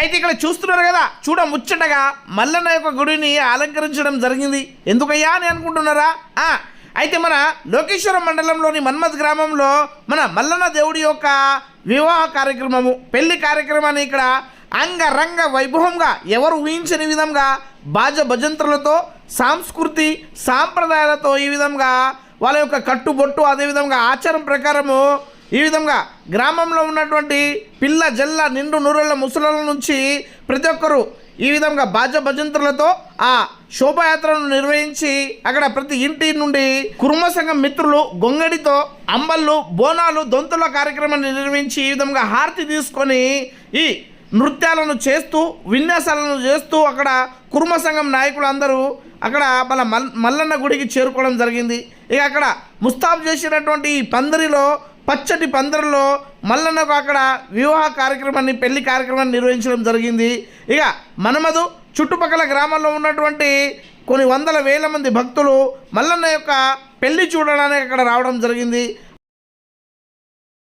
అయితే ఇక్కడ చూస్తున్నారు కదా, చూడ ముచ్చటగా మల్లన్న యొక్క గుడిని అలంకరించడం జరిగింది. ఎందుకయ్యా అని అనుకుంటున్నారా? అయితే మన లోకేశ్వరం మండలంలోని మన్మథ్ గ్రామంలో మన మల్లన్న దేవుడి యొక్క వివాహ కార్యక్రమము, పెళ్లి కార్యక్రమాన్ని ఇక్కడ అంగరంగ వైభవంగా ఎవరు ఊహించని విధంగా బాజ భజంత్రులతో సాంస్కృతి సాంప్రదాయాలతో ఈ విధంగా వాళ్ళ యొక్క కట్టుబొట్టు అదేవిధంగా ఆచారం ప్రకారము ఈ విధంగా గ్రామంలో ఉన్నటువంటి పిల్ల జల్ల నిండు నూరెళ్ళ ముసలాల నుంచి ప్రతి ఒక్కరూ ఈ విధంగా బాజ భజంత్రులతో ఆ శోభాయాత్రను నిర్వహించి అక్కడ ప్రతి ఇంటి నుండి కుర్మ సంఘం మిత్రులు గొంగడితో అంబళ్ళు బోనాలు దొంతుల కార్యక్రమాన్ని నిర్వహించి ఈ విధంగా హారతి తీసుకొని ఈ నృత్యాలను చేస్తూ విన్యాసాలను చేస్తూ అక్కడ కుర్మ సంఘం నాయకులు అందరూ అక్కడ మన మల్లన్న గుడికి చేరుకోవడం జరిగింది. ఇక అక్కడ ముస్తాబు చేసినటువంటి ఈ పందిరిలో పచ్చటి పందిరిలో మల్లన్నకు అక్కడ వివాహ కార్యక్రమాన్ని పెళ్లి కార్యక్రమాన్ని నిర్వహించడం జరిగింది. ఇక మన్మథ్ చుట్టుపక్కల గ్రామాల్లో ఉన్నటువంటి కొన్ని వందల వేల మంది భక్తులు మల్లన్న యొక్క పెళ్లి చూడడానికి అక్కడ రావడం జరిగింది.